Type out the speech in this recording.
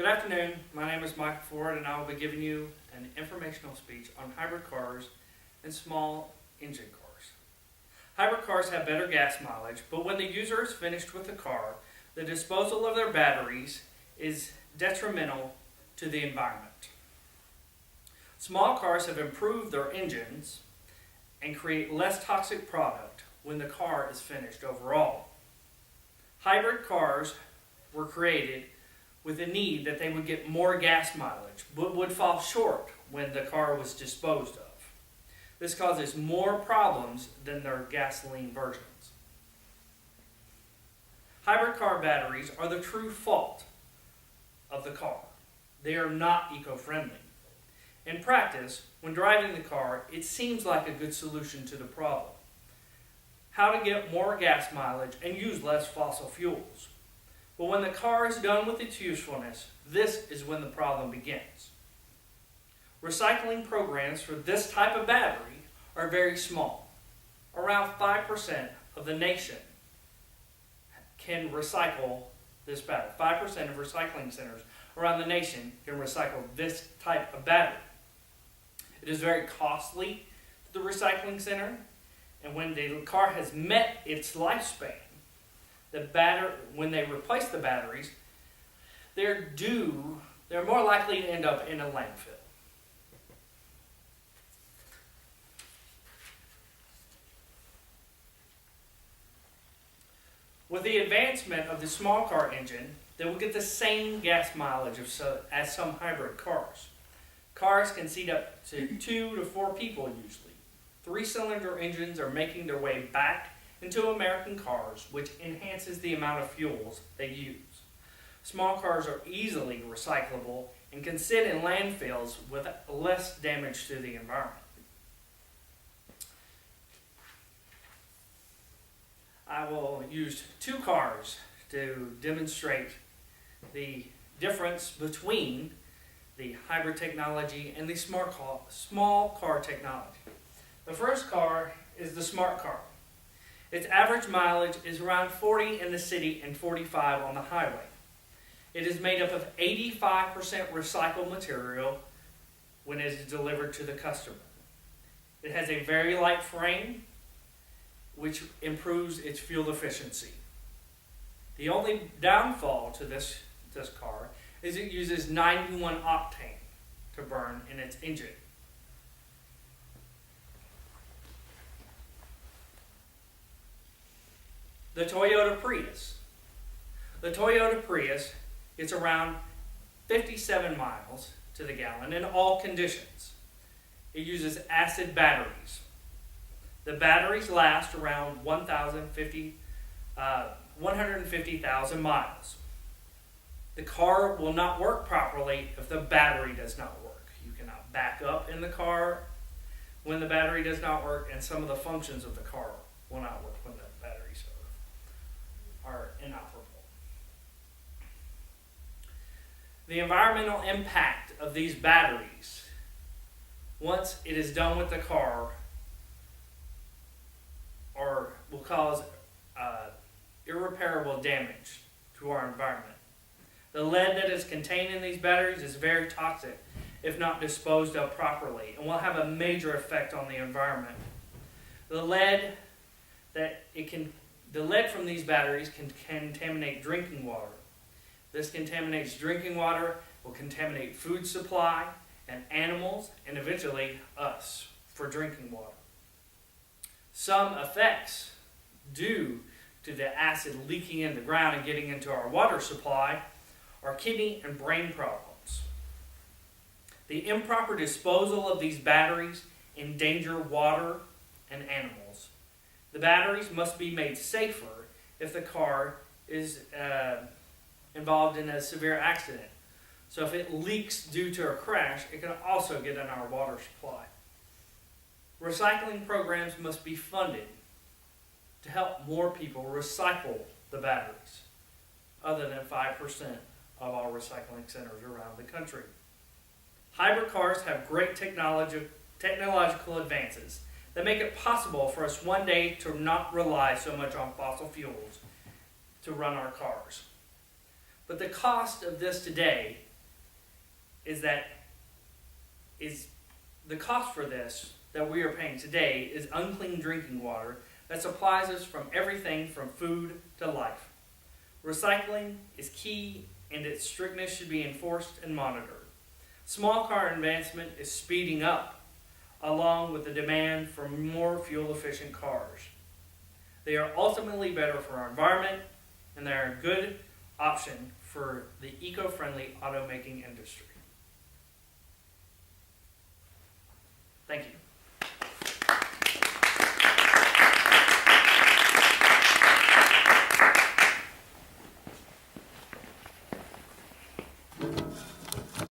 Good afternoon, my name is Michael Ford and I will be giving you an informational speech on hybrid cars and small engine cars. Hybrid cars have better gas mileage, but when the user is finished with the car, the disposal of their batteries is detrimental to the environment. Small cars have improved their engines and create less toxic product when the car is finished overall. Hybrid cars were created with a need that they would get more gas mileage, but would fall short when the car was disposed of. This causes more problems than their gasoline versions. Hybrid car batteries are the true fault of the car. They are not eco-friendly. In practice, when driving the car, it seems like a good solution to the problem. How to get more gas mileage and use less fossil fuels. But when the car is done with its usefulness, this is when the problem begins. Recycling programs for this type of battery are very small. Around 5% of the nation can recycle this battery. 5% of recycling centers around the nation can recycle this type of battery. It is very costly to the recycling center, and when the car has met its lifespan, when they replace the batteries, they're more likely to end up in a landfill. With the advancement of the small car engine, they will get the same gas mileage as some hybrid cars. Cars can seat up to 2 to 4 people usually. 3-cylinder engines are making their way back into American cars, which enhances the amount of fuels they use. Small cars are easily recyclable and can sit in landfills with less damage to the environment. I will use 2 cars to demonstrate the difference between the hybrid technology and the small car technology. The first car is the smart car. Its average mileage is around 40 in the city and 45 on the highway. It is made up of 85% recycled material when it is delivered to the customer. It has a very light frame, which improves its fuel efficiency. The only downfall to this car is it uses 91 octane to burn in its engine. The Toyota Prius. The Toyota Prius gets around 57 miles to the gallon in all conditions. It uses acid batteries. The batteries last around 150,000 miles. The car will not work properly if the battery does not work. You cannot back up in the car when the battery does not work, and some of the functions of the car will not work when the batteries are inoperable. The environmental impact of these batteries, once it is done with the car, will cause irreparable damage to our environment. The lead that is contained in these batteries is very toxic if not disposed of properly, and will have a major effect on the environment. The lead from these batteries can contaminate drinking water. This contaminates drinking water, will contaminate food supply and animals, and eventually us for drinking water. Some effects due to the acid leaking in the ground and getting into our water supply are kidney and brain problems. The improper disposal of these batteries endanger water and animals. The batteries must be made safer if the car is involved in a severe accident. So if it leaks due to a crash, it can also get in our water supply. Recycling programs must be funded to help more people recycle the batteries, other than 5% of all recycling centers around the country. Hybrid cars have great technological advances that make it possible for us one day to not rely so much on fossil fuels to run our cars. But the cost of this today is the cost for this that we are paying today is unclean drinking water that supplies us from everything from food to life. Recycling is key, and its strictness should be enforced and monitored. Small car advancement is speeding up, along with the demand for more fuel-efficient cars. They are ultimately better for our environment, and they are a good option for the eco-friendly automaking industry.